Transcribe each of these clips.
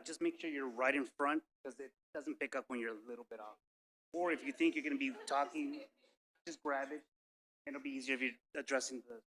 Just make sure you're right in front because it doesn't pick up when you're a little bit off. Or if you think you're going to be talking, just grab it. It'll be easier if you're addressing the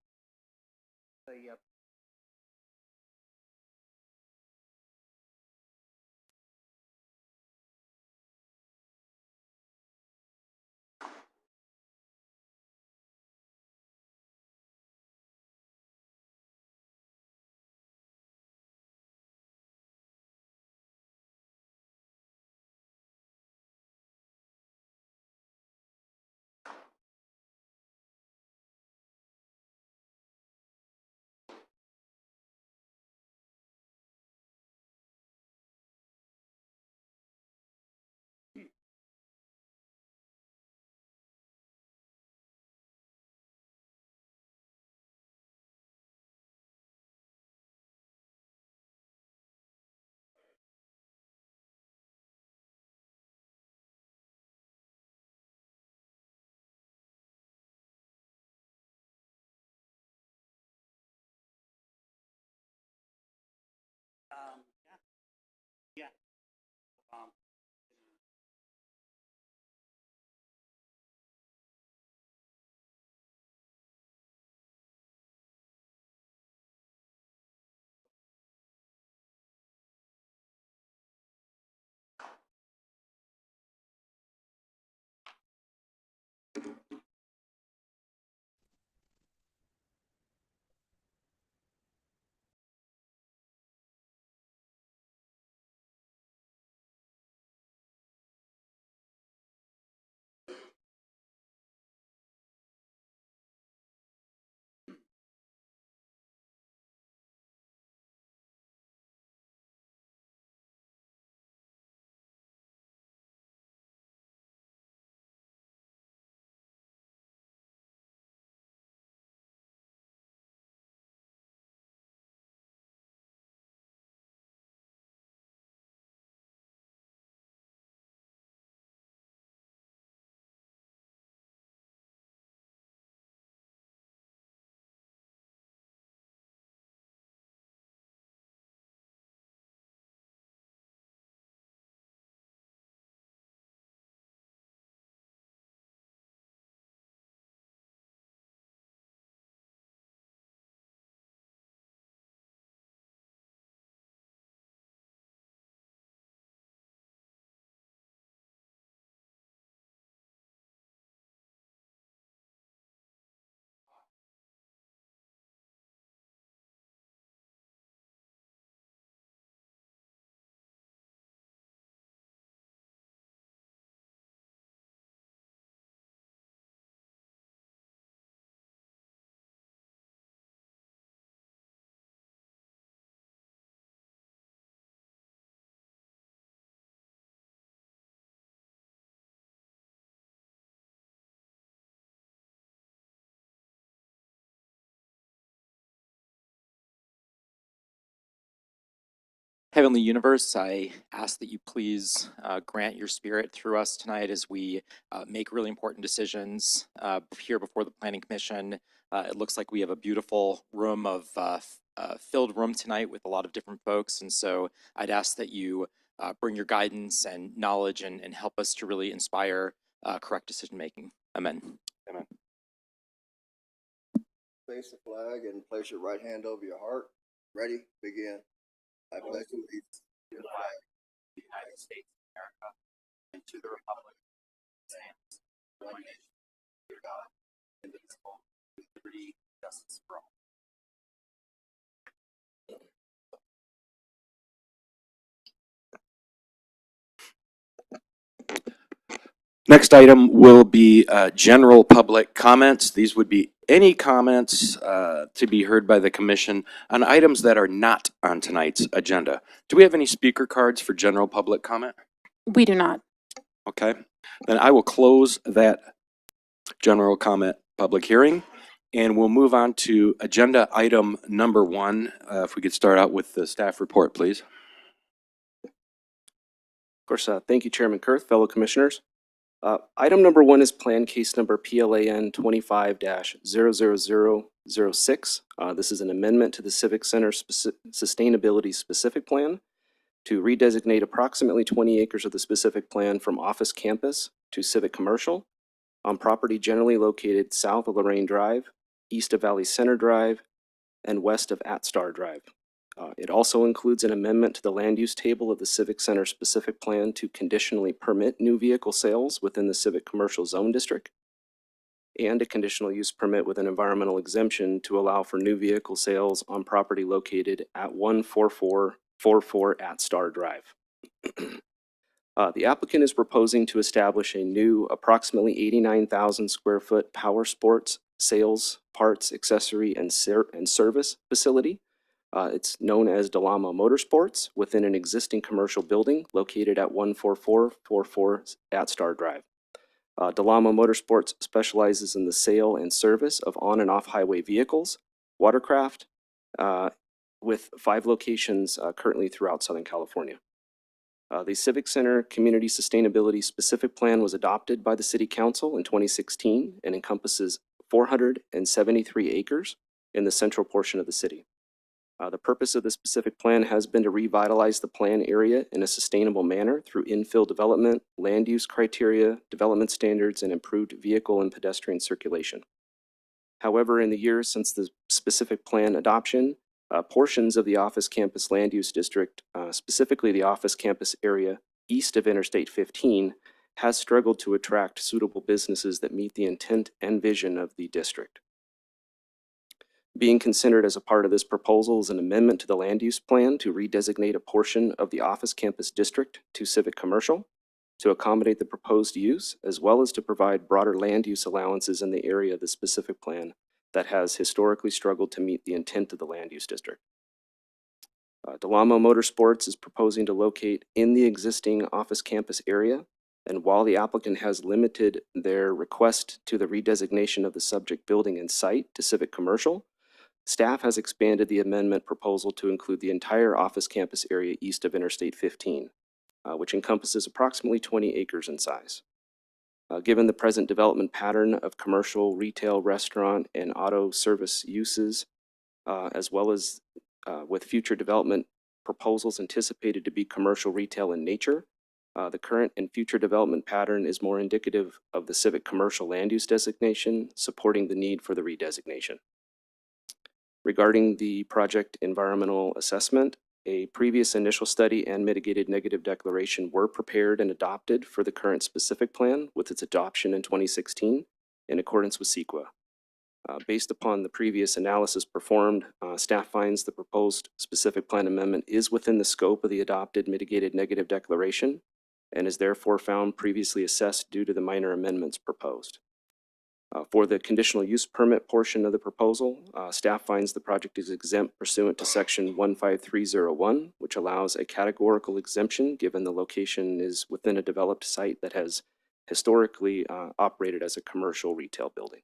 yeah. Um, Heavenly Universe, I ask that you please grant your spirit through us tonight as we make really important decisions here before the Planning Commission. It looks like we have a beautiful room of filled room tonight with a lot of different folks. And so I'd ask that you bring your guidance and knowledge and help us to really inspire correct decision making. Amen. Amen. Face the flag and place your right hand over your heart. Ready? Begin. I pledge allegiance to the flag of the United States of America and to the republic that stands one nation under God, indivisible, with liberty and justice for all. Next item will be general public comments. These would be any comments to be heard by the commission on items that are not on tonight's agenda. Do we have any speaker cards for general public comment? We do not. Okay, then I will close that general comment public hearing and we'll move on to agenda item number 1. If we could start out with the staff report, please. Of course, thank you, Chairman Kurth, fellow commissioners. Item number 1 is plan case number PLAN 25-00006. This is an amendment to the Civic Center Sustainability Specific Plan to redesignate approximately 20 acres of the specific plan from office campus to civic commercial on property generally located south of Lorraine Drive, east of Valley Center Drive, and west of Atstar Drive. It also includes an amendment to the land use table of the Civic Center specific plan to conditionally permit new vehicle sales within the Civic Commercial Zone District, and a conditional use permit with an environmental exemption to allow for new vehicle sales on property located at 14444 Atstar Drive. The applicant is proposing to establish a new approximately 89,000 square foot power sports sales, parts, accessory, and service facility. It's known as Delama Motorsports within an existing commercial building located at 14444 Atstar Drive. Delama Motorsports specializes in the sale and service of on and off highway vehicles, watercraft, with 5 locations currently throughout Southern California. The Civic Center Community Sustainability Specific Plan was adopted by the City Council in 2016 and encompasses 473 acres in the central portion of the city. The purpose of the specific plan has been to revitalize the plan area in a sustainable manner through infill development, land use criteria, development standards, and improved vehicle and pedestrian circulation. However, in the years since the specific plan adoption, portions of the office campus land use district, specifically the office campus area east of Interstate 15, has struggled to attract suitable businesses that meet the intent and vision of the district. Being considered as a part of this proposal is an amendment to the land use plan to redesignate a portion of the office campus district to civic commercial to accommodate the proposed use, as well as to provide broader land use allowances in the area of the specific plan that has historically struggled to meet the intent of the land use district. Delama Motorsports is proposing to locate in the existing office campus area, and while the applicant has limited their request to the redesignation of the subject building and site to civic commercial, staff has expanded the amendment proposal to include the entire office campus area east of Interstate 15, which encompasses approximately 20 acres in size. Given the present development pattern of commercial, retail, restaurant, and auto service uses, as well as with future development proposals anticipated to be commercial retail in nature, the current and future development pattern is more indicative of the civic commercial land use designation, supporting the need for the redesignation. Regarding the project environmental assessment, a previous initial study and mitigated negative declaration were prepared and adopted for the current specific plan with its adoption in 2016 in accordance with CEQA. Based upon the previous analysis performed, staff finds the proposed specific plan amendment is within the scope of the adopted mitigated negative declaration and is therefore found previously assessed due to the minor amendments proposed. For the conditional use permit portion of the proposal, staff finds the project is exempt pursuant to section 15301, which allows a categorical exemption given the location is within a developed site that has historically operated as a commercial retail building.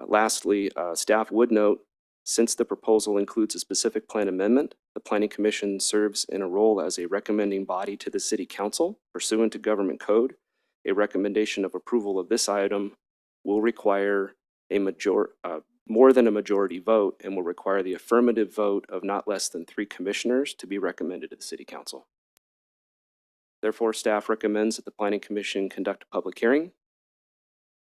Lastly, staff would note, since the proposal includes a specific plan amendment, the Planning Commission serves in a role as a recommending body to the City Council pursuant to government code. A recommendation of approval of this item will require a more than a majority vote and will require the affirmative vote of not less than 3 commissioners to be recommended to the City Council. Therefore, staff recommends that the Planning Commission conduct a public hearing,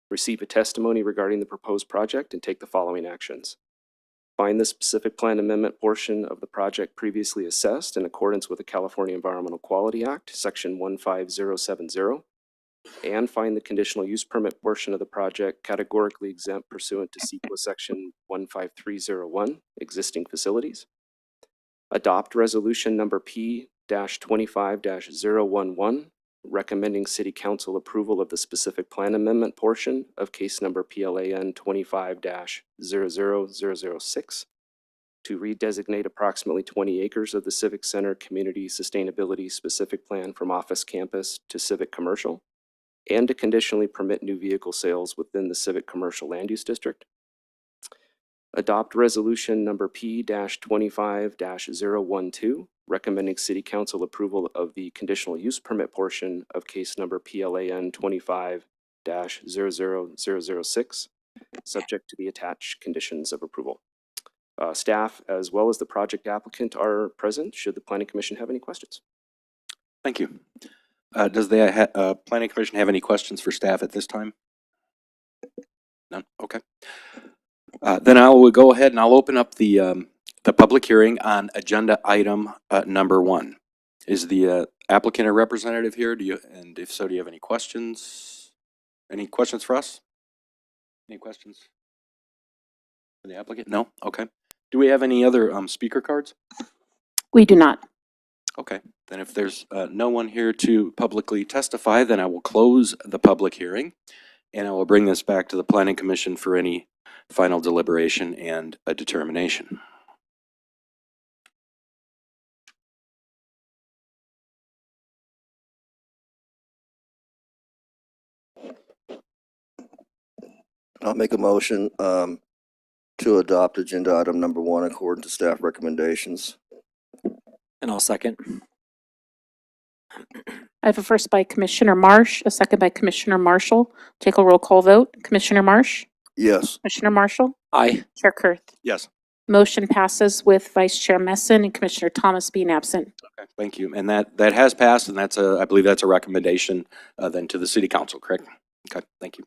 receive a testimony regarding the proposed project, and take the following actions. Find the specific plan amendment portion of the project previously assessed in accordance with the California Environmental Quality Act, section 15070, and find the conditional use permit portion of the project categorically exempt pursuant to CEQA section 15301, existing facilities. Adopt resolution number P-25-011, recommending City Council approval of the specific plan amendment portion of case number PLAN 25-00006 to redesignate approximately 20 acres of the Civic Center Community Sustainability Specific Plan from office campus to civic commercial, and to conditionally permit new vehicle sales within the civic commercial land use district. Adopt resolution number P-25-012, recommending City Council approval of the conditional use permit portion of case number PLAN 25-00006, subject to the attached conditions of approval. Staff, as well as the project applicant, are present should the Planning Commission have any questions. Thank you. Does the Planning Commission have any questions for staff at this time? None? Okay. Then I will go ahead and I'll open up the public hearing on agenda item number 1. Is the applicant or representative here? And if so, do you have any questions? Any questions for us? Any questions for the applicant? No? Okay. Do we have any other speaker cards? We do not. Okay, then if there's no one here to publicly testify, then I will close the public hearing and I will bring this back to the Planning Commission for any final deliberation and a determination. I'll make a motion, to adopt agenda item number 1 according to staff recommendations. And I'll second. I have a first by Commissioner Marsh, a second by Commissioner Marshall. Take a roll call vote. Commissioner Marsh? Yes. Commissioner Marshall? Aye. Chair Kurth? Yes. Motion passes with Vice Chair Messon and Commissioner Thomas being absent. Okay, thank you. And that has passed, and that's I believe that's a recommendation then to the City Council, correct? Okay, thank you.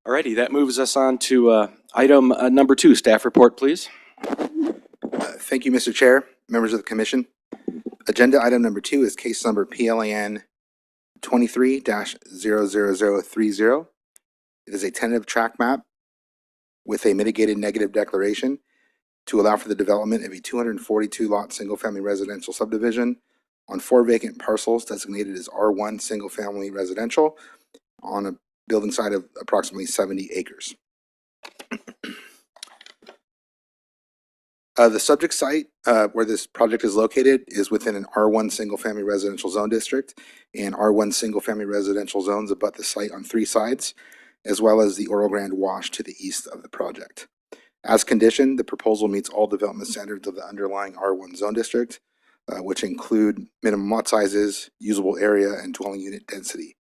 Alrighty, that moves us on to item number 2. Staff report, please. Thank you, Mr. Chair, members of the commission. Agenda item number 2 is case number PLAN 23-00030. It is a tentative track map with a mitigated negative declaration to allow for the development of a 242-lot single-family residential subdivision on 4 vacant parcels designated as R1 single-family residential on a building site of approximately 70 acres. The subject site where this project is located is within an R1 single-family residential zone district, and R1 single-family residential zones abut the site on 3 sides, as well as the Oro Grande Wash to the east of the project. As conditioned, the proposal meets all development standards of the underlying R1 zone district, which include minimum lot sizes, usable area, and dwelling unit density.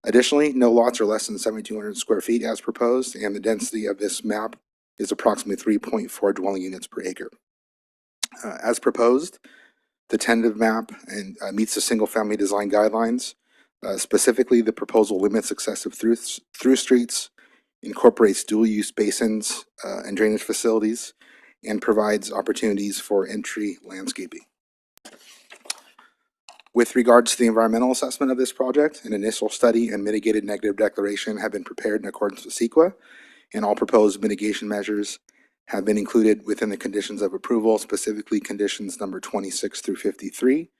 Additionally, no lots are less than 7,200 square feet as proposed, and the density of this map is approximately 3.4 dwelling units per acre. As proposed, the tentative map meets the single-family design guidelines. Specifically, the proposal limits excessive through streets, incorporates dual-use basins and drainage facilities, and provides opportunities for entry landscaping. With regards to the environmental assessment of this project, an initial study and mitigated negative declaration have been prepared in accordance with CEQA, and all proposed mitigation measures have been included within the conditions of approval, specifically conditions number 26 through 53.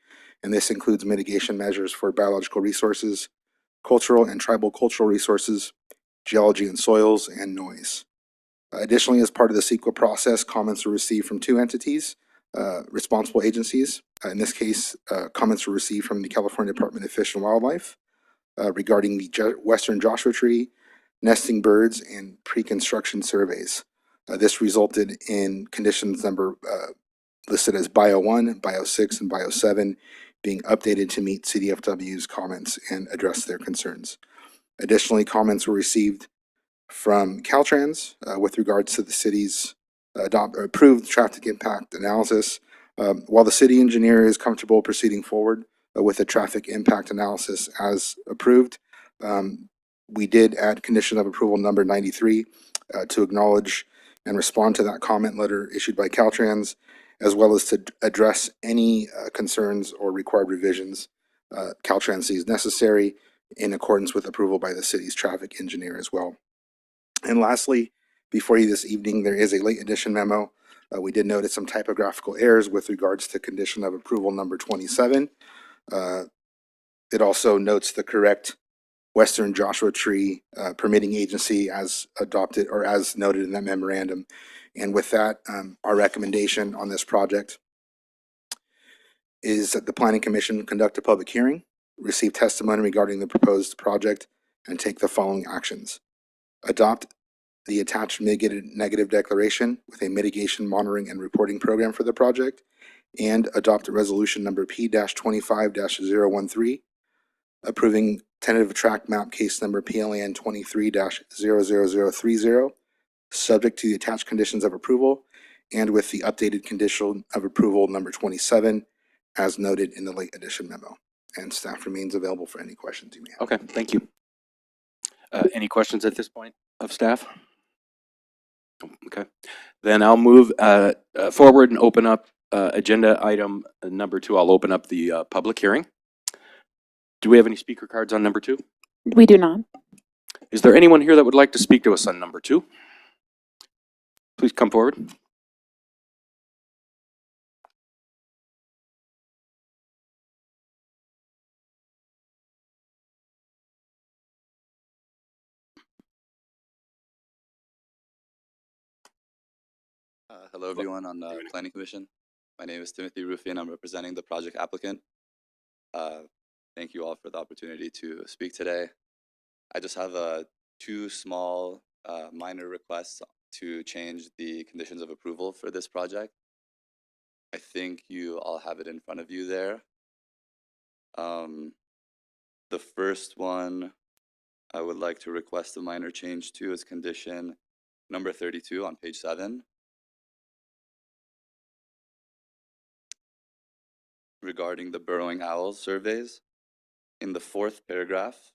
And this includes mitigation measures for biological resources, cultural and tribal cultural resources, geology and soils, and noise. Additionally, as part of the CEQA process, comments were received from 2 entities, responsible agencies. In this case, comments were received from the California Department of Fish and Wildlife regarding the Western Joshua Tree, nesting birds, and pre-construction surveys. This resulted in conditions number listed as Bio 1, Bio 6, and Bio 7 being updated to meet CDFW's comments and address their concerns. Additionally, comments were received from Caltrans with regards to the city's approved traffic impact analysis. While the city engineer is comfortable proceeding forward with a traffic impact analysis as approved, we did add condition of approval number 93 to acknowledge and respond to that comment letter issued by Caltrans, as well as to address any concerns or required revisions Caltrans sees necessary in accordance with approval by the city's traffic engineer as well. And lastly, before you this evening, there is a late addition memo. We did notice some typographical errors with regards to condition of approval number 27. It also notes the correct Western Joshua Tree permitting agency as adopted or as noted in that memorandum. And with that, our recommendation on this project is that the Planning Commission conduct a public hearing, receive testimony regarding the proposed project, and take the following actions. Adopt the attached mitigated negative declaration with a mitigation monitoring and reporting program for the project, and adopt a resolution number P-25-013, approving tentative track map case number PLN 23-00030, subject to the attached conditions of approval, and with the updated condition of approval number 27, as noted in the late edition memo. And staff remains available for any questions you may have. Okay, thank you. Any questions at this point of staff? Okay, then I'll move forward and open up agenda item number 2. I'll open up the public hearing. Do we have any speaker cards on number 2? We do not. Is there anyone here that would like to speak to us on number 2? Please come forward. Hello, everyone on the Planning Commission. My name is Timothy Rufi, and I'm representing the project applicant. Thank you all for the opportunity to speak today. I just have two small minor requests to change the conditions of approval for this project. I think you all have it in front of you there. The first one I would like to request a minor change to is condition number 32 on page 7. Regarding the burrowing owl surveys. In the 4th paragraph,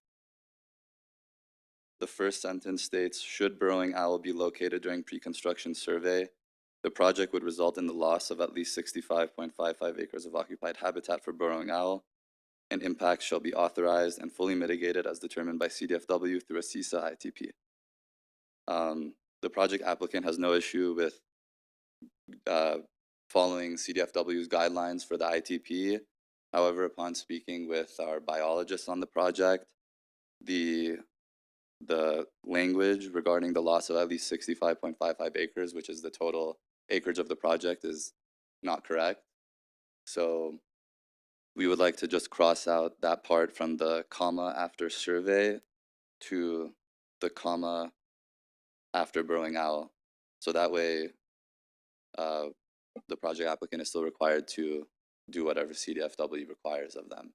the first sentence states, should burrowing owl be located during pre-construction survey, the project would result in the loss of at least 65.55 acres of occupied habitat for burrowing owl, and impacts shall be authorized and fully mitigated as determined by CDFW through a CESA ITP. The project applicant has no issue with following CDFW's guidelines for the ITP. However, upon speaking with our biologists on the project, the language regarding the loss of at least 65.55 acres, which is the total acreage of the project, is not correct. So we would like to just cross out that part from the comma after survey to the comma after burrowing owl. So that way, the project applicant is still required to do whatever CDFW requires of them.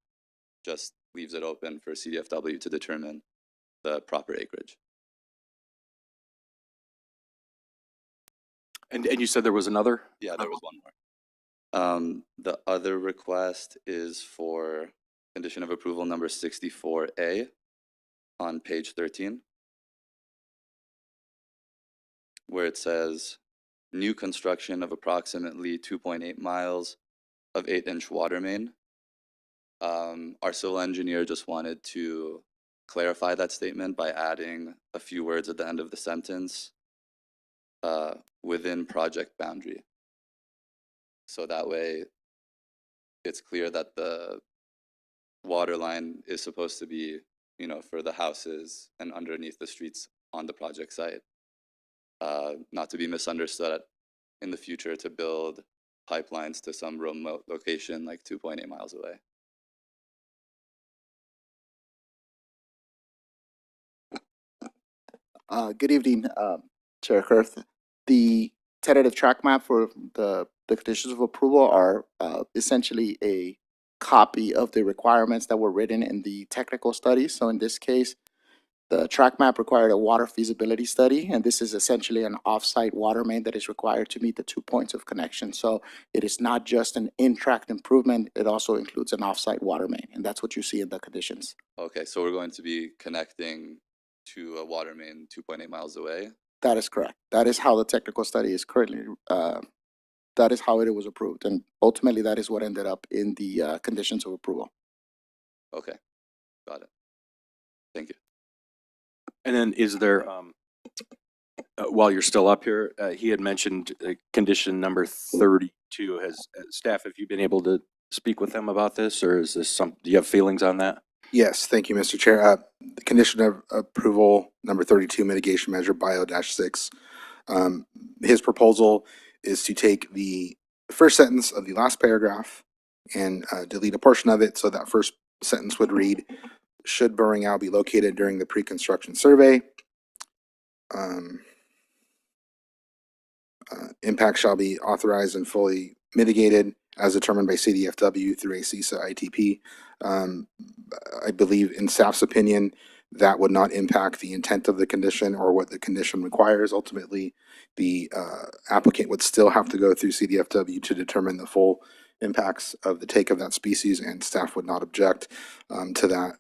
Just leaves it open for CDFW to determine the proper acreage. And you said there was another? Yeah, there was one more. The other request is for condition of approval number 64A on page 13, where it says, new construction of approximately 2.8 miles of 8-inch water main. Our civil engineer just wanted to clarify that statement by adding a few words at the end of the sentence, within project boundary. So that way it's clear that the water line is supposed to be, for the houses and underneath the streets on the project site. Not to be misunderstood in the future to build pipelines to some remote location like 2.8 miles away. Good evening, Chair Kurth. The tentative track map for the conditions of approval are essentially a copy of the requirements that were written in the technical study. So in this case, the track map required a water feasibility study, and this is essentially an off-site water main that is required to meet the 2 points of connection. So it is not just an in-tract improvement, it also includes an off-site water main, and that's what you see in the conditions. Okay, so we're going to be connecting to a water main 2.8 miles away? That is correct. That is how the technical study is currently, that is how it was approved, and ultimately that is what ended up in the conditions of approval. Okay, got it. Thank you. And then is there, while you're still up here, he had mentioned condition number 32. Has staff, have you been able to speak with them about this, or is this do you have feelings on that? Yes, thank you, Mr. Chair. The condition of approval number 32, mitigation measure bio-6. His proposal is to take the first sentence of the last paragraph and delete a portion of it. So that first sentence would read, should burrowing owl be located during the pre-construction survey? Impacts shall be authorized and fully mitigated as determined by CDFW through a CISA ITP. Um, I believe in staff's opinion, that would not impact the intent of the condition or what the condition requires. Ultimately, the applicant would still have to go through CDFW to determine the full impacts of the take of that species, and staff would not object to that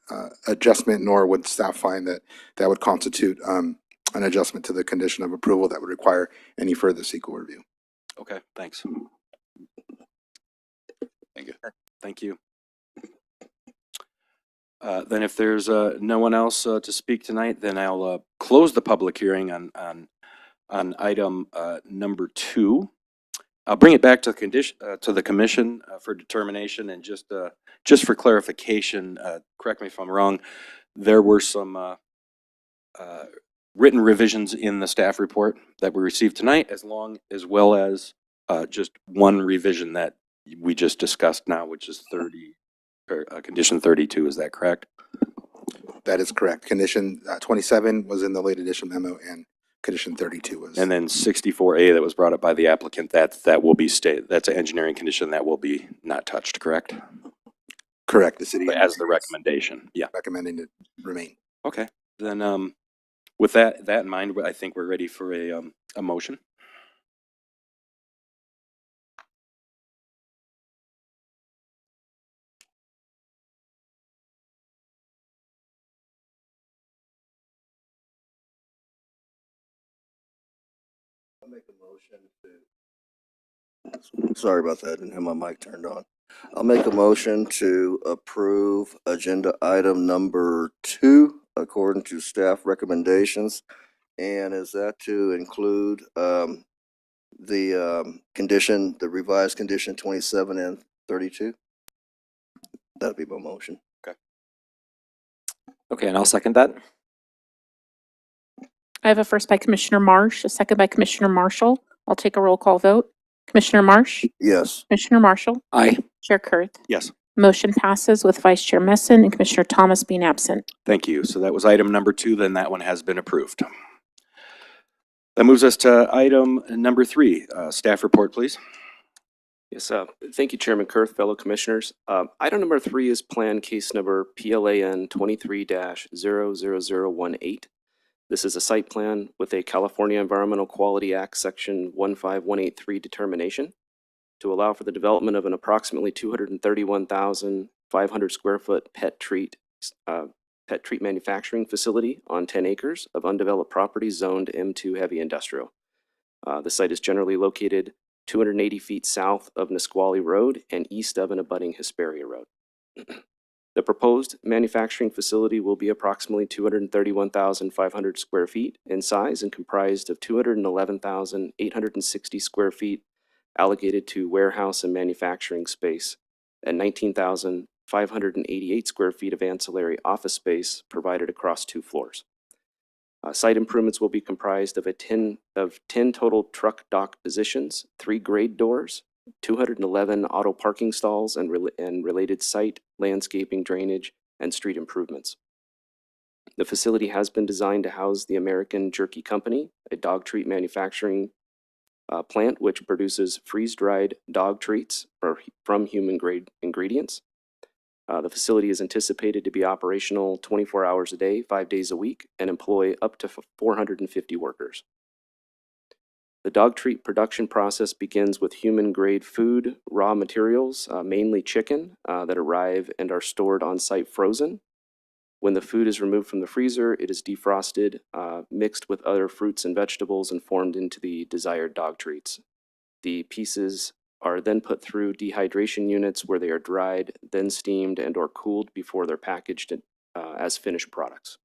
adjustment, nor would staff find that that would constitute an adjustment to the condition of approval that would require any further CEQA review. Okay, thanks. Thank you. Thank you. Then if there's no one else to speak tonight, then I'll close the public hearing on item number 2. I'll bring it back to the condition to the commission for determination, and just for clarification, correct me if I'm wrong, there were some written revisions in the staff report that we received tonight, as well as just one revision that we just discussed now, which is condition 32. Is that correct? That is correct. Condition 27 was in the late edition memo, and condition 32 was. And then 64A that was brought up by the applicant, that will be that's an engineering condition that will be not touched, correct? Correct. The city As the recommendation, yeah. recommending it remain. Okay, then with that in mind, I think we're ready for a motion. I'll make a motion to. Sorry about that, I didn't have my mic turned on. I'll make a motion to approve agenda item number 2 according to staff recommendations. And is that to include the condition, the revised condition 27 and 32? That'd be my motion. Okay, and I'll second that. I have a first by Commissioner Marsh, a second by Commissioner Marshall. I'll take a roll call vote. Commissioner Marsh? Yes. Commissioner Marshall? Aye. Chair Kurth? Yes. Motion passes with Vice Chair Messon and Commissioner Thomas being absent. Thank you. So that was item number 2, then that one has been approved. That moves us to item number 3. Staff report, please. Yes, thank you, Chairman Kurth, fellow commissioners. Item number 3 is plan case number PLAN 23-00018. This is a site plan with a California Environmental Quality Act Section 15183 determination to allow for the development of an approximately 231,500 square foot pet treat manufacturing facility on 10 acres of undeveloped property zoned M2 heavy industrial. The site is generally located 280 feet south of Nisqually Road and east of an abutting Hesperia Road. The proposed manufacturing facility will be approximately 231,500 square feet in size and comprised of 211,860 square feet allocated to warehouse and manufacturing space and 19,588 square feet of ancillary office space provided across 2 floors. Site improvements will be comprised of 10 total truck dock positions, 3 grade doors, 211 auto parking stalls, and related site, landscaping, drainage, and street improvements. The facility has been designed to house the American Jerky Company, a dog treat manufacturing plant which produces freeze-dried dog treats from human-grade ingredients. The facility is anticipated to be operational 24 hours a day, 5 days a week, and employ up to 450 workers. The dog treat production process begins with human-grade food, raw materials, mainly chicken, that arrive and are stored on-site frozen. When the food is removed from the freezer, it is defrosted, mixed with other fruits and vegetables, and formed into the desired dog treats. The pieces are then put through dehydration units where they are dried, then steamed and or cooled before they're packaged as finished products.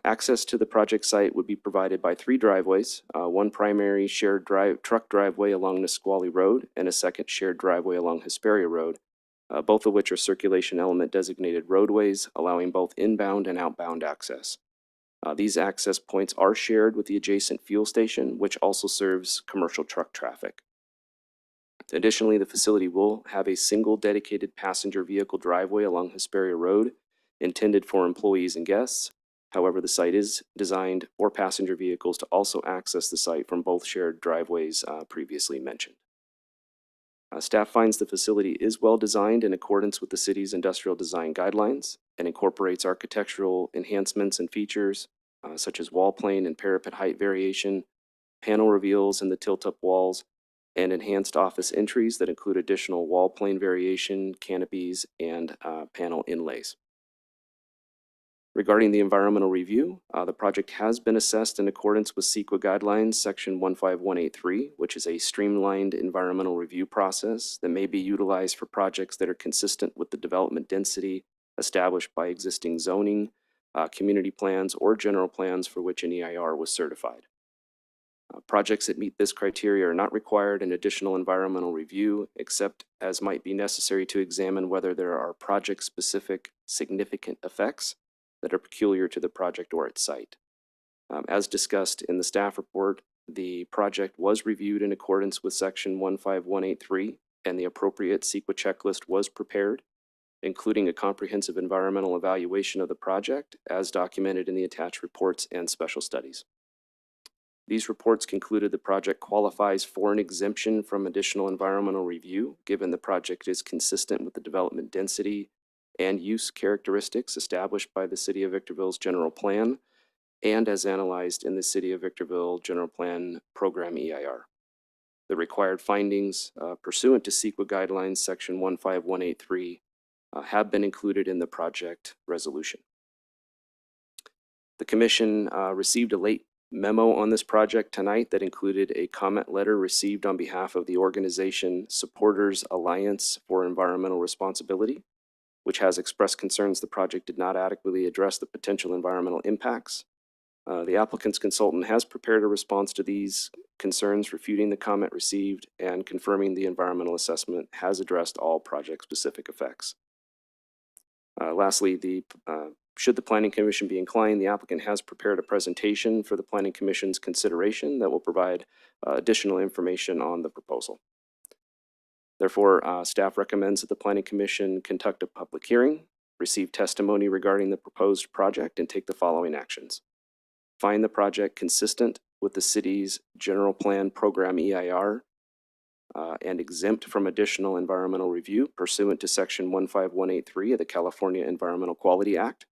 Access to the project site would be provided by 3 driveways, one primary shared truck driveway along Nisqually Road and a second shared driveway along Hesperia Road, both of which are circulation element designated roadways, allowing both inbound and outbound access. These access points are shared with the adjacent fuel station, which also serves commercial truck traffic. Additionally, the facility will have a single dedicated passenger vehicle driveway along Hesperia Road intended for employees and guests, However, the site is designed for passenger vehicles to also access the site from both shared driveways previously mentioned. Staff finds the facility is well designed in accordance with the city's industrial design guidelines and incorporates architectural enhancements and features such as wall plane and parapet height variation, panel reveals in the tilt-up walls, and enhanced office entries that include additional wall plane variation, canopies, and panel inlays. Regarding the environmental review, the project has been assessed in accordance with CEQA guidelines, section 15183, which is a streamlined environmental review process that may be utilized for projects that are consistent with the development density established by existing zoning, community plans, or general plans for which an EIR was certified. Projects that meet this criteria are not required an additional environmental review, except as might be necessary to examine whether there are project-specific significant effects that are peculiar to the project or its site. As discussed in the staff report, the project was reviewed in accordance with section 15183, and the appropriate CEQA checklist was prepared, including a comprehensive environmental evaluation of the project as documented in the attached reports and special studies. These reports concluded the project qualifies for an exemption from additional environmental review, given the project is consistent with the development density and use characteristics established by the City of Victorville's general plan and as analyzed in the City of Victorville General Plan Program EIR. The required findings pursuant to CEQA guidelines section 15183 have been included in the project resolution. The Commission received a late memo on this project tonight that included a comment letter received on behalf of the organization Supporters Alliance for Environmental Responsibility, which has expressed concerns the project did not adequately address the potential environmental impacts. The applicant's consultant has prepared a response to these concerns, refuting the comment received and confirming the environmental assessment has addressed all project-specific effects. Lastly, should the Planning Commission be inclined, the applicant has prepared a presentation for the Planning Commission's consideration that will provide additional information on the proposal. Therefore, staff recommends that the Planning Commission conduct a public hearing, receive testimony regarding the proposed project, and take the following actions. Find the project consistent with the city's general plan program EIR and exempt from additional environmental review pursuant to section 15183 of the California Environmental Quality Act,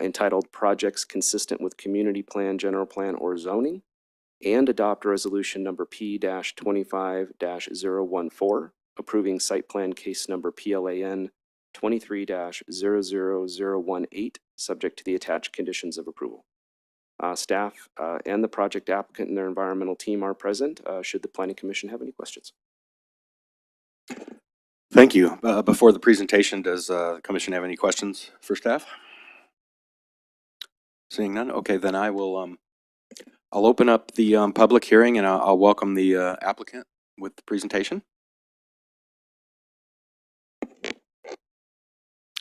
entitled Projects Consistent with Community Plan, General Plan, or Zoning, and adopt resolution number P-25-014, approving site plan case number PLAN 23-00018, subject to the attached conditions of approval. Staff and the project applicant and their environmental team are present. Should the Planning Commission have any questions? Thank you. Before the presentation, does the commission have any questions for staff? Seeing none, okay, then I will, I'll open up the public hearing and I'll welcome the applicant with the presentation.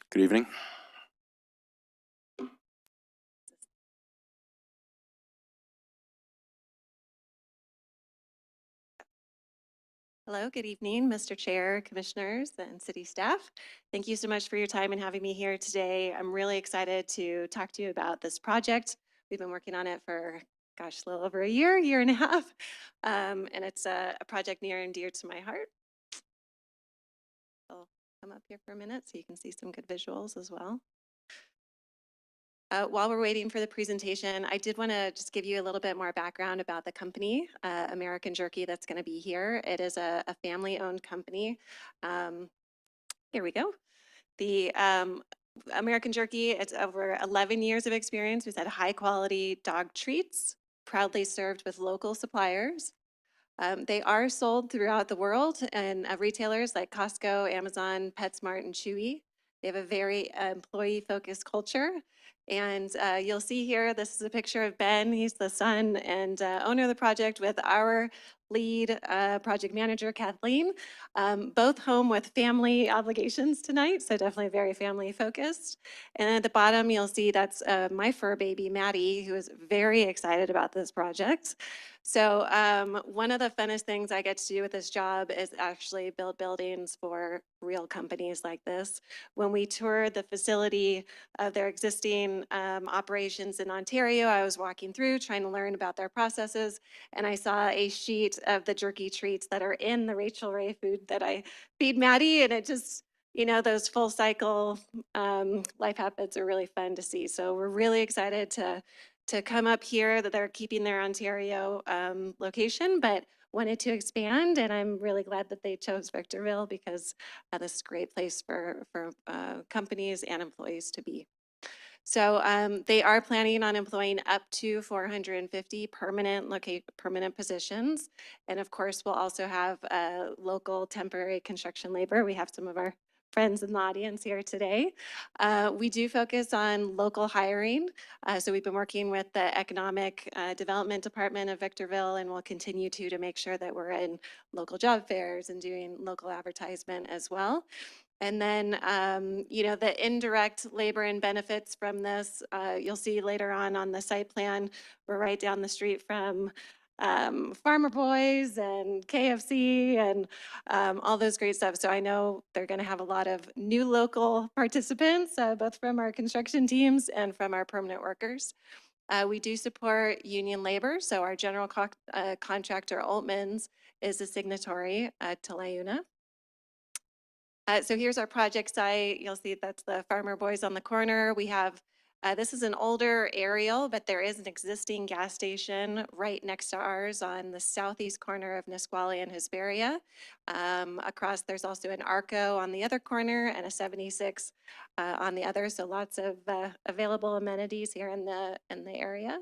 Good evening. Hello, good evening, Mr. Chair, Commissioners, and City staff. Thank you so much for your time and having me here today. I'm really excited to talk to you about this project. We've been working on it for, gosh, a little over a year and a half, and it's a project near and dear to my heart. I'll come up here for a minute so you can see some good visuals as well. While we're waiting for the presentation, I did want to just give you a little bit more background about the company, American Jerky, that's going to be here. It is a family-owned company. Here we go. The American Jerky, it's over 11 years of experience. We've had high-quality dog treats, proudly served with local suppliers. They are sold throughout the world and retailers like Costco, Amazon, PetSmart, and Chewy. They have a very employee-focused culture. And you'll see here, this is a picture of Ben. He's the son and owner of the project with our lead project manager, Kathleen, both home with family obligations tonight, so definitely very family focused. And at the bottom, you'll see that's my fur baby, Maddie, who is very excited about this project. So one of the funnest things I get to do with this job is actually build buildings for real companies like this. When we toured the facility of their existing different operations in Ontario. I was walking through trying to learn about their processes, and I saw a sheet of the jerky treats that are in the Rachel Ray food that I feed Maddie, and it just, you know, those full cycle life habits are really fun to see. So we're really excited to come up here, that they're keeping their Ontario location, but wanted to expand, and I'm really glad that they chose Victorville because this is a great place for companies and employees to be. So they are planning on employing up to 450 permanent positions, and of course, we'll also have local temporary construction labor. We have some of our friends in the audience here today. We do focus on local hiring. So we've been working with the Economic Development Department of Victorville, and we'll continue to make sure that we're in local job fairs and doing local advertisement as well. And then, you know, the indirect labor and benefits from this, you'll see later on the site plan. We're right down the street from Farmer Boys and KFC and all those great stuff. So I know they're going to have a lot of new local participants, both from our construction teams and from our permanent workers. We do support union labor. So our general contractor, Altman's, is a signatory to LIUNA. So here's our project site. You'll see that's the Farmer Boys on the corner. We have, this is an older aerial, but there is an existing gas station right next to ours on the southeast corner of Nisqually and Hesperia. Across, there's also an Arco on the other corner and a 76 on the other. So lots of available amenities here in the area.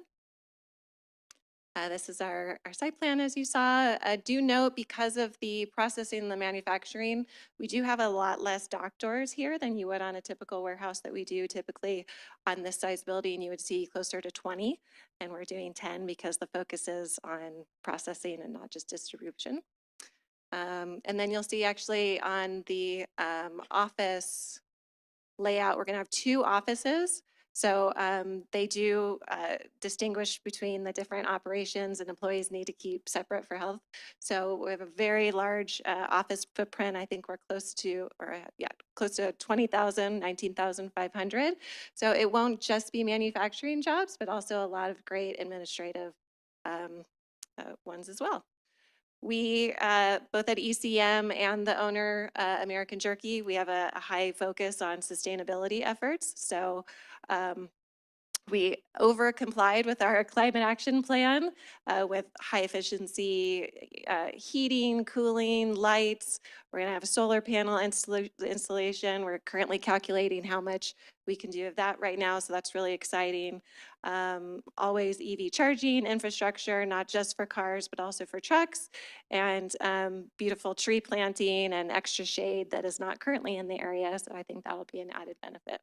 This is our site plan, as you saw. Do note, because of the processing and the manufacturing, we do have a lot less dock doors here than you would on a typical warehouse that we do. Typically on this size building, you would see closer to 20, and we're doing 10 because the focus is on processing and not just distribution. And then you'll see actually on the office layout, we're going to have 2 offices. So they do distinguish between the different operations, and employees need to keep separate for health. So we have a very large office footprint. I think we're close to, close to 20,000, 19,500. So it won't just be manufacturing jobs, but also a lot of great administrative ones as well. We, both at ECM and the owner, American Jerky, we have a high focus on sustainability efforts. So we over complied with our climate action plan with high efficiency heating, cooling, lights. We're gonna have a solar panel installation. We're currently calculating how much we can do of that right now, so that's really exciting. Always EV charging infrastructure, not just for cars, but also for trucks, and beautiful tree planting and extra shade that is not currently in the area, so I think that'll be an added benefit.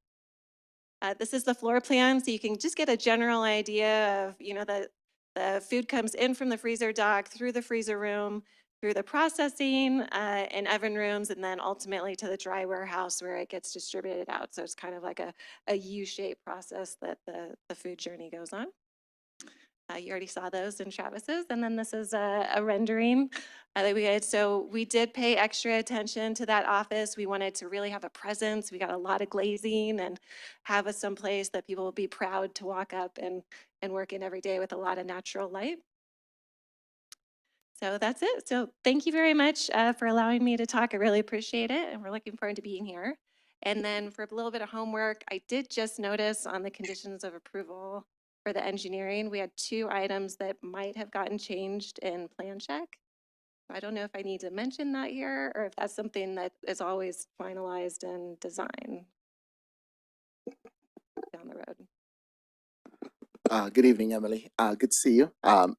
This is the floor plan, so you can just get a general idea of, you know, the food comes in from the freezer dock, through the freezer room, through the processing and oven rooms, and then ultimately to the dry warehouse where it gets distributed out. So it's kind of like a U-shaped process that the food journey goes on. You already saw those in Travis's, and then this is a rendering that we had. So we did pay extra attention to that office. We wanted to really have a presence. We got a lot of glazing and have us someplace that people will be proud to walk up and work in every day with a lot of natural light. So that's it. So thank you very much for allowing me to talk. I really appreciate it, and we're looking forward to being here. And then for a little bit of homework, I did just notice on the conditions of approval for the engineering, we had 2 items that might have gotten changed in plan check. I don't know if I need to mention that here or if that's something that is always finalized in design down the road. Good evening, Emily. Good to see you.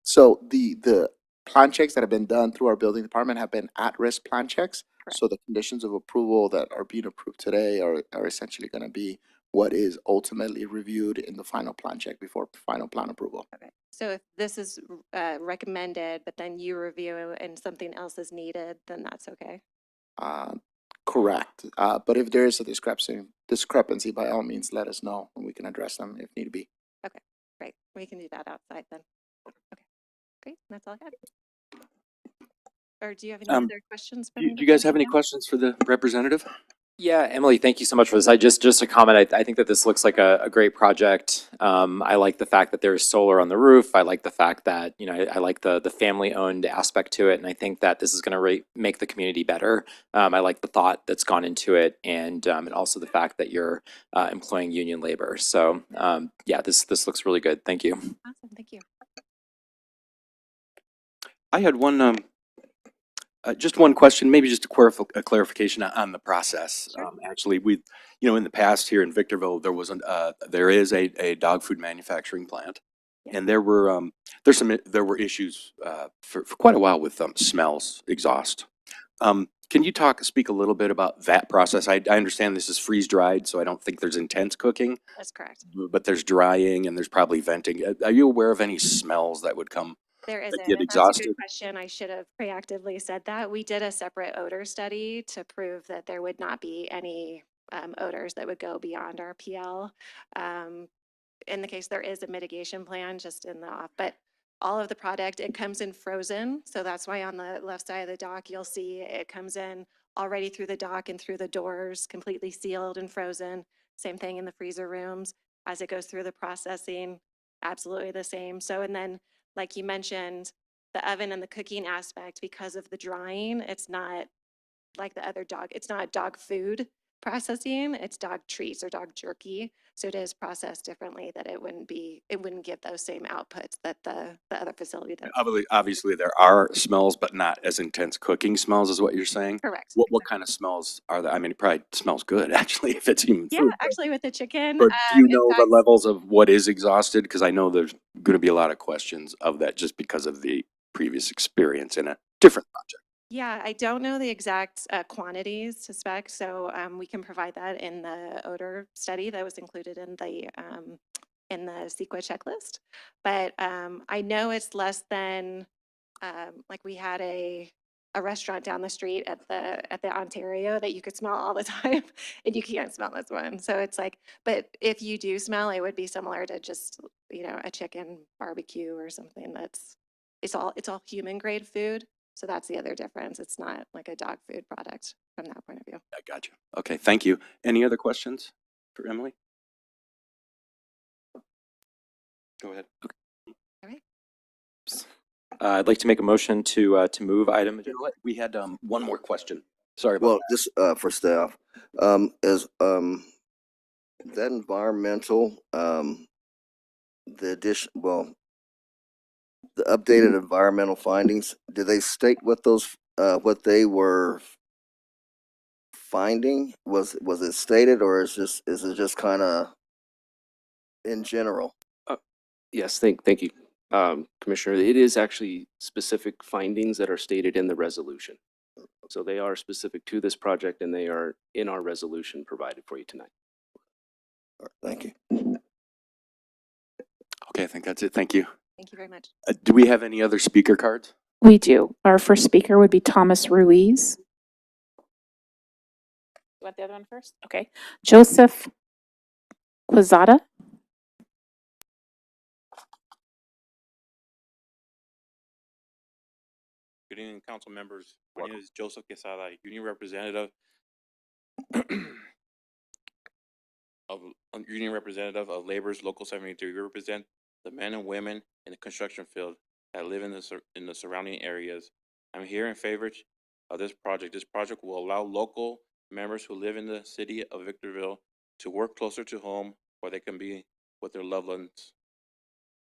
So the plan checks that have been done through our building department have been at-risk plan checks. Correct. So the conditions of approval that are being approved today are essentially going to be what is ultimately reviewed in the final plan check before final plan approval. Okay. So if this is recommended, but then you review and something else is needed, then that's okay. Correct. But if there is a discrepancy, by all means, let us know and we can address them if need be. Okay, great. We can do that outside then. Okay, great. That's all I had. Or do you have any other questions? For Do me you guys have any now? questions for the representative? Yeah, Emily, thank you so much for this. Just a comment. I think that this looks like a great project. I like the fact that there's solar on the roof. I like the fact that, I like the family-owned aspect to it, and I think that this is going to make the community better. I like the thought that's gone into it, and also the fact that you're employing union labor. So, yeah, this looks really good. Thank you. Awesome, thank you. I had one, just one question, maybe just a clarification on the process. Sure. Actually, in the past here in Victorville, there is a dog food manufacturing plant. Yeah. And there were there were issues for quite a while with smells, exhaust. Can you speak a little bit about that process? I understand this is freeze dried, so I don't think there's intense cooking, That's correct. but there's drying and there's probably venting. Are you aware of any smells that would come There that isn't, get and that's a exhausted? good question. I should have proactively said that. We did a separate odor study to prove that there would not be any odors that would go beyond our PL. In the case there is a mitigation plan just in the off, but all of the product, it comes in frozen. So that's why on the left side of the dock, you'll see it comes in already through the dock and through the doors, completely sealed and frozen. Same thing in the freezer rooms as it goes through the processing, absolutely the same. So, and then like you mentioned, the oven and the cooking aspect, because of the drying, it's not like the other dog, it's not dog food processing, it's dog treats or dog jerky. So it is processed differently that it wouldn't give those same outputs that the other facility that. Obviously, there are smells, but not as intense cooking smells, is what you're saying? Correct. What kind of smells are there? I mean, it probably smells good, actually, if it's human Yeah, food. actually with the chicken, But do you in know the fact, levels of what is exhausted? Because I know there's going to be a lot of questions of that just because of the previous experience in a different project. yeah, I don't know the exact quantities to spec, so we can provide that in the odor study that was included in the CEQA checklist. But I know it's less than like we had a restaurant down the street at the Ontario that you could smell all the time, and you can't smell this one. So it's like, but if you do smell, it would be similar to just a chicken barbecue or something it's all human grade food. So that's the other difference. It's not like a dog food product from that point of view. I got you. Okay, thank you. Any other questions for Emily? Go ahead. All right. I'd like to make a motion to move item. We had one more question. Sorry about Well, this, for staff, is, that environmental, the addition, well, the updated environmental findings, did they state what what they were finding? Was it stated, or is it just kind of in general? Yes, thank you, Commissioner. It is actually specific findings that are stated in the resolution. So they are specific to this project and they are in our resolution provided for you tonight. All right, thank you. Okay, I think that's it. Thank you. Thank you very much. Do we have any other speaker cards? We do. Our first speaker would be Thomas Ruiz. You want the other one first? Okay. Joseph Quezada. Good evening, council members. My name is Joseph Quesada, union representative of Labor's Local 73. We represent the men and women in the construction field that live in the surrounding areas. I'm here in favor of this project. This project will allow local members who live in the city of Victorville to work closer to home where they can be with their loved ones.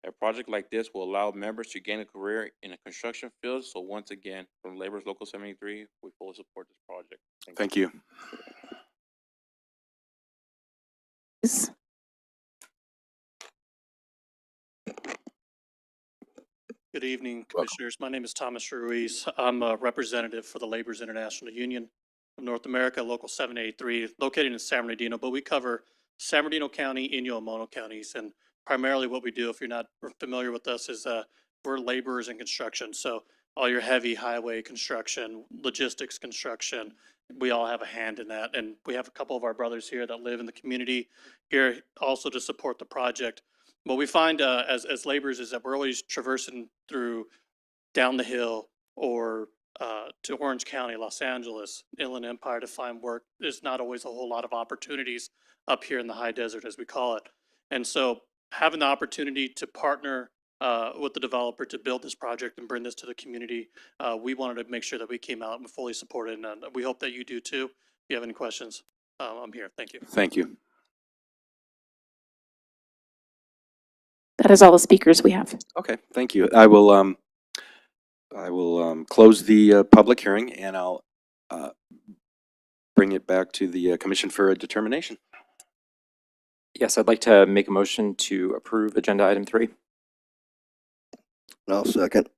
A project like this will allow members to gain a career in the construction field. So once again, from Labor's Local 73, we fully support this project. Thank you. Good evening, Commissioners. My name is Thomas Ruiz. I'm a representative for the Laborers International Union of North America, Local 783, located in San Bernardino, but we cover San Bernardino County, Inyo and Mono counties. And primarily what we do, if you're not familiar with us, is we're laborers in construction. So all your heavy highway construction, logistics construction, we all have a hand in that. And we have a couple of our brothers here that live in the community here also to support the project. What we find as laborers is that we're always traversing through down the hill or to Orange County, Los Angeles, Inland Empire to find work. There's not always a whole lot of opportunities up here in the high desert, as we call it. And so having the opportunity to partner with the developer to build this project and bring this to the community, we wanted to make sure that we came out and fully supported, and we hope that you do too. If you have any questions, I'm here. Thank you. Thank you. That is all the speakers we have. Okay, thank you. I will close the public hearing, and I'll bring it back to the commission for a determination. Yes, I'd like to make a motion to approve agenda item 3. I'll second.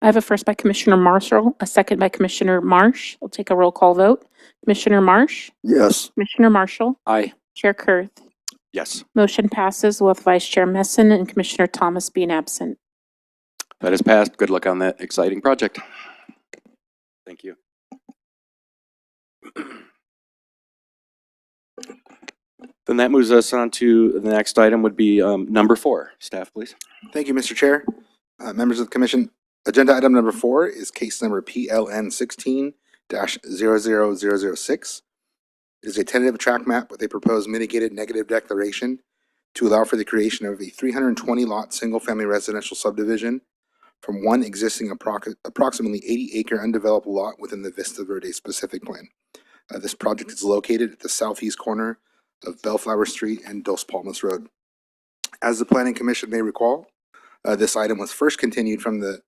I have a first by Commissioner Marshall, a second by Commissioner Marsh. We'll take a roll call vote. Commissioner Marsh, Yes. Commissioner Marshall, Aye. Chair Kurth. Yes, Motion passes with Vice Chair Messin and Commissioner Thomas being absent. that is passed. Good luck on that exciting project. Thank you. Then that moves us on to the next item would be number 4. Staff, please. Thank you, Mr. Chair. Members of the commission, agenda item number 4 is case number PLN 16-00006. It is a tentative track map with a proposed mitigated negative declaration to allow for the creation of a 320-lot single-family residential subdivision from one existing approximately 80-acre undeveloped lot within the Vista Verde specific plan. This project is located at the southeast corner of Bellflower Street and Dos Palmas Road. As the Planning Commission may recall, this item was first continued from the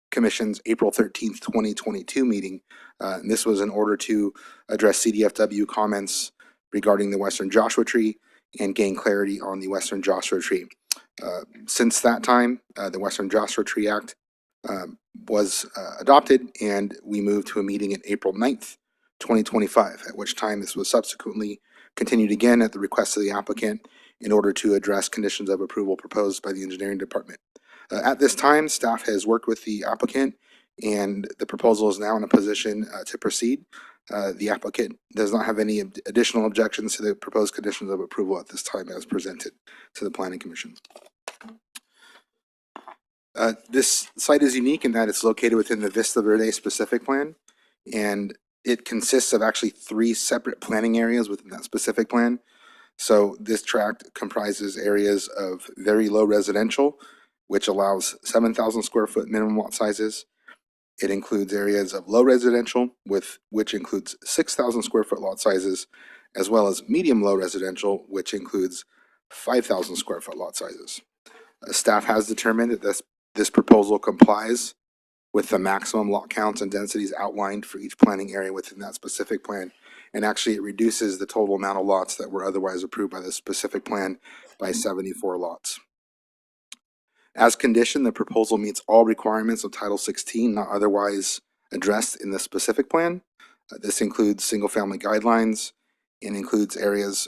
Commission's April 13th, 2022 meeting. And this was in order to address CDFW comments regarding the Western Joshua Tree and gain clarity on the Western Joshua Tree. Since that time, the Western Joshua Tree Act was adopted, and we moved to a meeting in April 9th, 2025, at which time this was subsequently continued again at the request of the applicant in order to address conditions of approval proposed by the engineering department. At this time, staff has worked with the applicant, and the proposal is now in a position to proceed. The applicant does not have any additional objections to the proposed conditions of approval at this time as presented to the Planning Commission. This site is unique in that it's located within the Vista Verde specific plan, and it consists of actually 3 separate planning areas within that specific plan. So this tract comprises areas of very low residential, which allows 7,000 square foot minimum lot sizes. It includes areas of low residential, which includes 6,000 square foot lot sizes, as well as medium low residential, which includes 5,000 square foot lot sizes. Staff has determined that this proposal complies with the maximum lot counts and densities outlined for each planning area within that specific plan. And actually, it reduces the total amount of lots that were otherwise approved by the specific plan by 74 lots. As conditioned, the proposal meets all requirements of Title 16 not otherwise addressed in the specific plan. This includes single-family guidelines and includes areas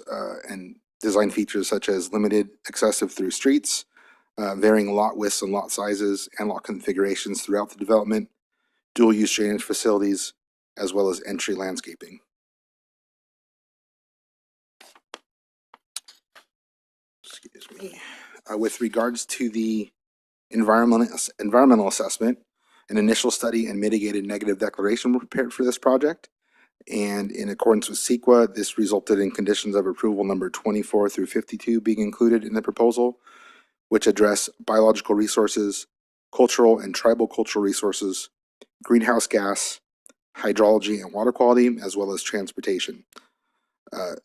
and design features such as limited excessive through streets, varying lot widths and lot sizes and lot configurations throughout the development, dual-use drainage facilities, as well as entry landscaping. Excuse me. With regards to the environmental assessment, an initial study and mitigated negative declaration were prepared for this project. And in accordance with CEQA, this resulted in conditions of approval number 24 through 52 being included in the proposal, which address biological resources, cultural and tribal cultural resources, greenhouse gas, hydrology and water quality, as well as transportation.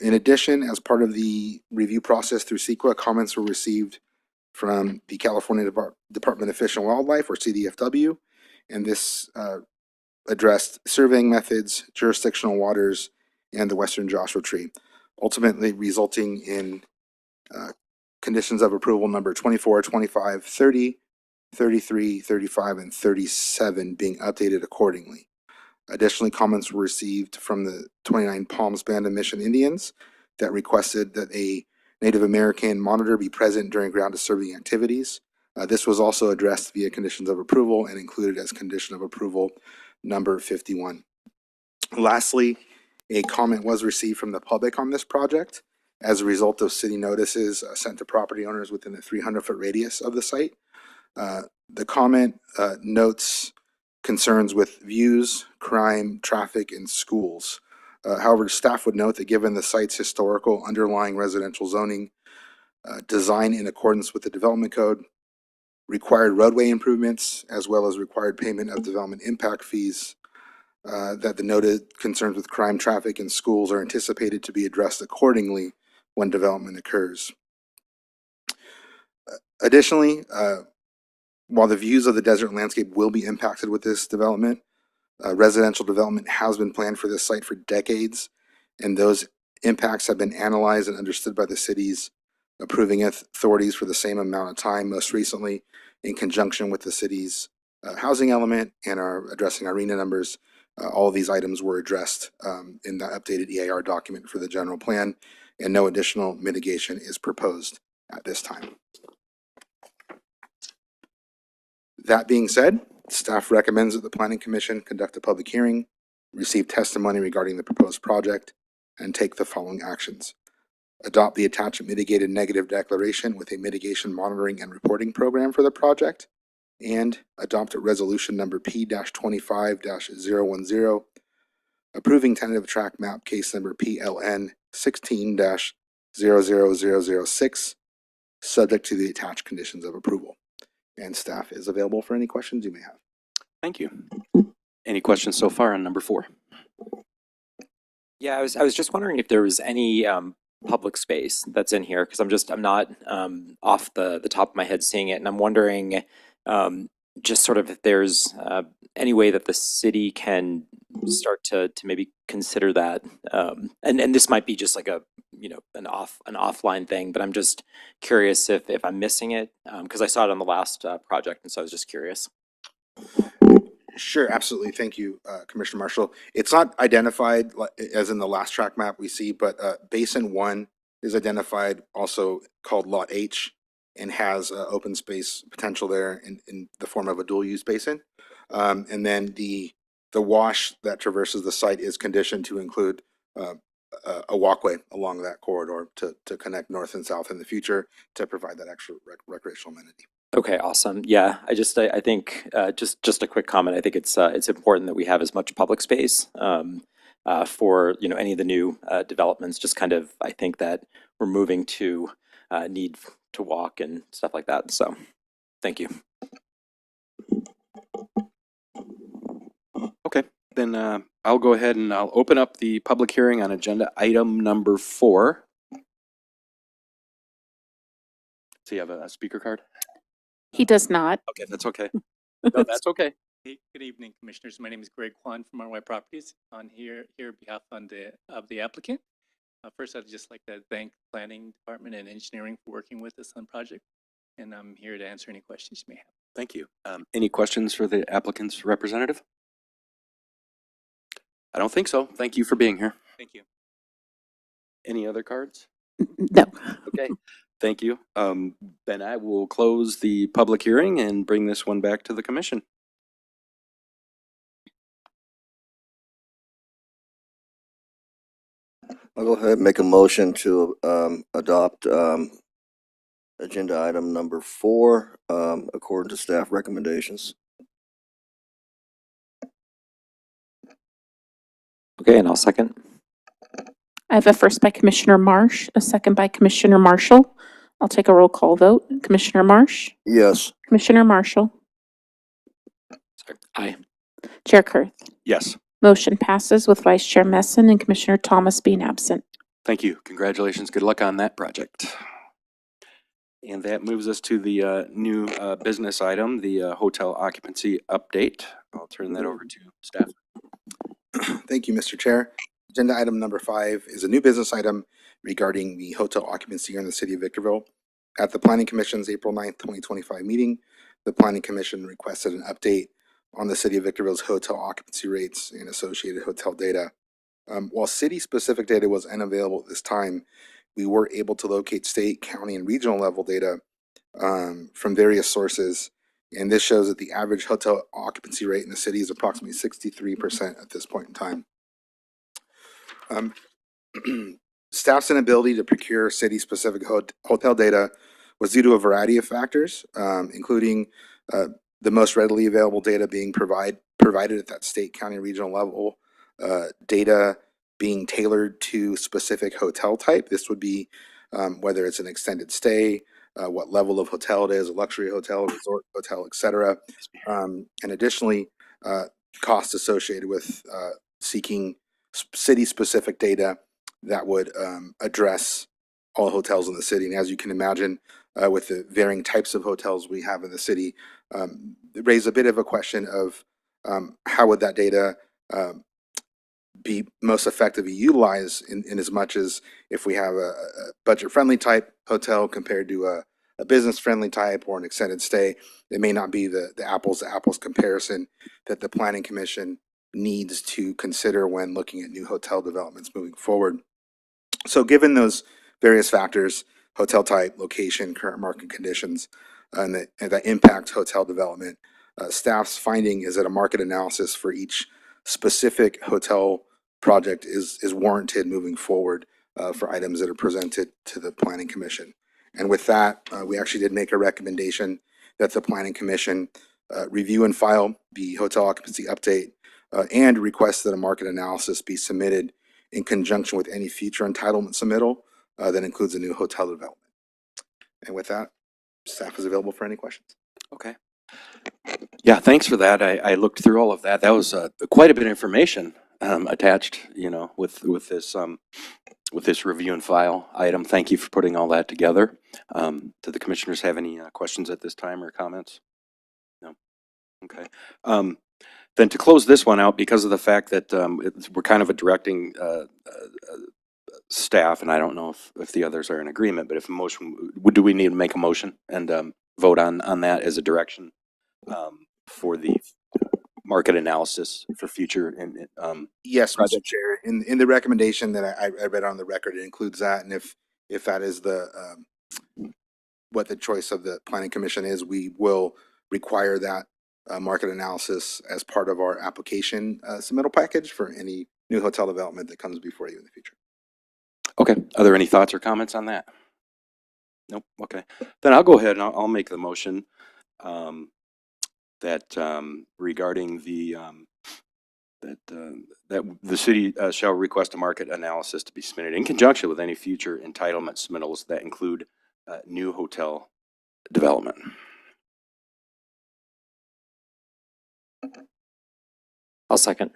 In addition, as part of the review process through CEQA, comments were received from the California Department of Fish and Wildlife, or CDFW, and this addressed surveying methods, jurisdictional waters, and the Western Joshua Tree, ultimately resulting in conditions of approval number 24, 25, 30, 33, 35, and 37 being updated accordingly. Additionally, comments were received from the 29 Palms Band of Mission Indians that requested that a Native American monitor be present during ground disturbing activities. This was also addressed via conditions of approval and included as condition of approval number 51. Lastly, a comment was received from the public on this project as a result of city notices sent to property owners within the 300-foot radius of the site. The comment notes concerns with views, crime, traffic, and schools. However, staff would note that given the site's historical underlying residential zoning, design in accordance with the development code, required roadway improvements, as well as required payment of development impact fees, that the noted concerns with crime, traffic, and schools are anticipated to be addressed accordingly when development occurs. Additionally, while the views of the desert landscape will be impacted with this development, residential development has been planned for this site for decades, and those impacts have been analyzed and understood by the city's approving authorities for the same amount of time, most recently in conjunction with the city's housing element and our addressing arena numbers. All of these items were addressed in the updated EAR document for the general plan, and no additional mitigation is proposed at this time. That being said, staff recommends that the Planning Commission conduct a public hearing, receive testimony regarding the proposed project, and take the following actions. Adopt the attached mitigated negative declaration with a mitigation monitoring and reporting program for the project, and adopt a resolution number P-25-010, approving tentative track map case number PLN 16-00006, subject to the attached conditions of approval. And staff is available for any questions you may have. Thank you. Any questions so far on number 4? Yeah, I was just wondering if there was any public space that's in here, because I'm not off the top of my head seeing it, and I'm wondering just sort of if there's any way that the city can start to maybe consider that, and this might be just like an offline thing, but I'm just curious if I'm missing it, because I saw it on the last project, and so I was just curious. Sure, absolutely. Thank you, Commissioner Marshall. It's not identified as in the last track map we see, but Basin 1 is identified, also called Lot H, and has open space potential there in the form of a dual-use basin. And then the wash that traverses the site is conditioned to include a walkway along that corridor to connect north and south in the future to provide that extra recreational amenity. Okay, awesome. Yeah, I think just a quick comment. I think it's important that we have as much public space for any of the new developments. Just kind of, I think that we're moving to need to walk and stuff like that. So, thank you. Okay, then I'll go ahead and I'll open up the public hearing on agenda item number 4. So you have a speaker card? He does not. Okay, that's okay. No, that's okay. Hey, good evening, Commissioners. My name is Greg Kwan from RY Properties. On here on behalf of the applicant. First, I'd just like to thank the Planning Department and Engineering for working with us on the project, and I'm here to answer any questions you may have. Thank you. Any questions for the applicant's representative? I don't think so. Thank you for being here. Thank you. Any other cards? No. Okay, thank you. Then I will close the public hearing and bring this one back to the commission. I'll go ahead and make a motion to adopt agenda item number 4 according to staff recommendations. Okay, and I'll second. I have a first by Commissioner Marsh, a second by Commissioner Marshall. I'll take a roll call vote. Commissioner Marsh? Yes. Commissioner Marshall? Sorry. Aye. Chair Kurth? Yes. Motion passes with Vice Chair Messon and Commissioner Thomas being absent. Thank you. Congratulations. Good luck on that project. And that moves us to the new business item, the hotel occupancy update. I'll turn that over to staff. Thank you, Mr. Chair. Agenda item number 5 is a new business item regarding the hotel occupancy here in the city of Victorville. At the Planning Commission's April 9th, 2025 meeting, the Planning Commission requested an update on the city of Victorville's hotel occupancy rates and associated hotel data. While city-specific data was unavailable at this time, we were able to locate state, county, and regional level data from various sources, and this shows that the average hotel occupancy rate in the city is approximately 63% at this point in time. Staff's inability to procure city-specific hotel data was due to a variety of factors, including the most readily available data being provided provided at that state, county, regional level, data being tailored to specific hotel type. This would be whether it's an extended stay, what level of hotel it is, a luxury hotel, resort hotel, et cetera. And additionally, costs associated with seeking city-specific data that would address all hotels in the city. And as you can imagine, with the varying types of hotels we have in the city, it raised a bit of a question of how would that data be most effectively utilized in as much as if we have a budget-friendly type hotel compared to a business-friendly type or an extended stay, it may not be the apples to apples comparison that the Planning Commission needs to consider when looking at new hotel developments moving forward. So given those various factors, hotel type, location, current market conditions, and that impact hotel development, staff's finding is that a market analysis for each specific hotel project is warranted moving forward for items that are presented to the Planning Commission. And with that, we actually did make a recommendation that the Planning Commission review and file the hotel occupancy update and request that a market analysis be submitted in conjunction with any future entitlement submittal that includes a new hotel development. And with that, staff is available for any questions. Okay. Yeah, thanks for that. I looked through all of that. That was quite a bit of information attached, with this review and file item. Thank you for putting all that together. Do the commissioners have any questions at this time or comments? No. Okay. Then to close this one out, because of the fact that we're kind of a directing staff, and I don't know if the others are in agreement, but if a motion, do we need to make a motion and vote on that as a direction for the market analysis for future? And Yes, Mr. project? Chair. In the recommendation that I read on the record, it includes that. And if that is what the choice of the Planning Commission is, we will require that market analysis as part of our application submittal package for any new hotel development that comes before you in the future. Okay. Are there any thoughts or comments on that? Nope. Okay. Then I'll go ahead and I'll make the motion that regarding the that the city shall request a market analysis to be submitted in conjunction with any future entitlement submittals that include new hotel development. I'll second.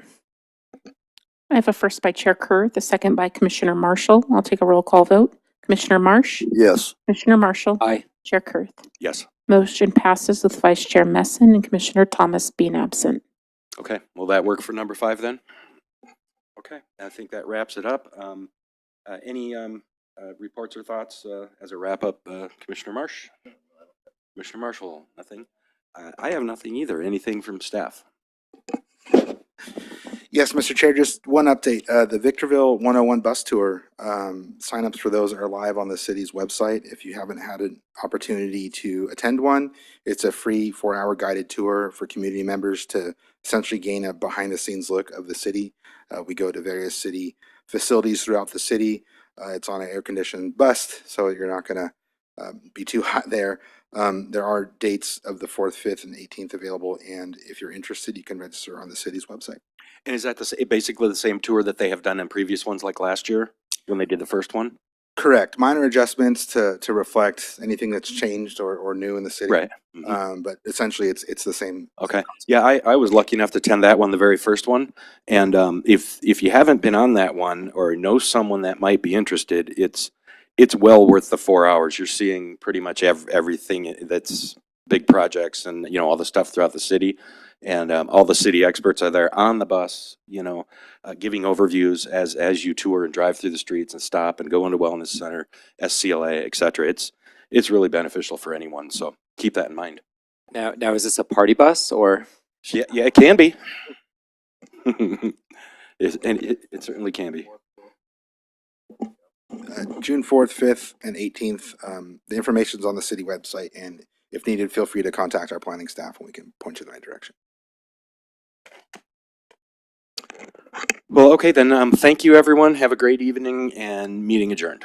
I have a first by Chair Kerr, the second by Commissioner Marshall. I'll take a roll call vote. Commissioner Marsh? Yes. Commissioner Marshall? Aye. Chair Kurth? Yes. Motion passes with Vice Chair Messin and Commissioner Thomas being absent. Okay. Will that work for number 5 then? Okay. I think that wraps it up. Any reports or thoughts as a wrap up, Commissioner Marsh? Commissioner Marshall, nothing? I have nothing either. Anything from staff? Yes, Mr. Chair, just one update. The Victorville 101 bus tour, signups for those are live on the city's website. If you haven't had an opportunity to attend one, it's a free 4-hour guided tour for community members to essentially gain a behind the scenes look of the city. We go to various city facilities throughout the city. It's on an air conditioned bus, so you're not gonna be too hot there. There are dates of the 4th, 5th, and 18th available, and if you're interested, you can register on the city's website. And is that basically the same tour that they have done in previous ones like last year when they did the first one? Correct. Minor adjustments to reflect anything that's changed or new in the city. Right. But essentially, it's the same. Okay. Yeah, I was lucky enough to attend that one, the very first one. And if you haven't been on that one or know someone that might be interested, it's well worth the 4 hours. You're seeing pretty much everything that's big projects and, all the stuff throughout the city. And all the city experts are there on the bus, giving overviews as you tour and drive through the streets and stop and go into Wellness Center, SCLA, et cetera. It's really beneficial for anyone. So keep that in mind. Now is this a party bus or? Yeah, it can be. It certainly can be. June 4th, 5th, and 18th. The information's on the city website, and if needed, feel free to contact our planning staff and we can point you in the right direction. Well, okay, then thank you, everyone. Have a great evening and meeting adjourned.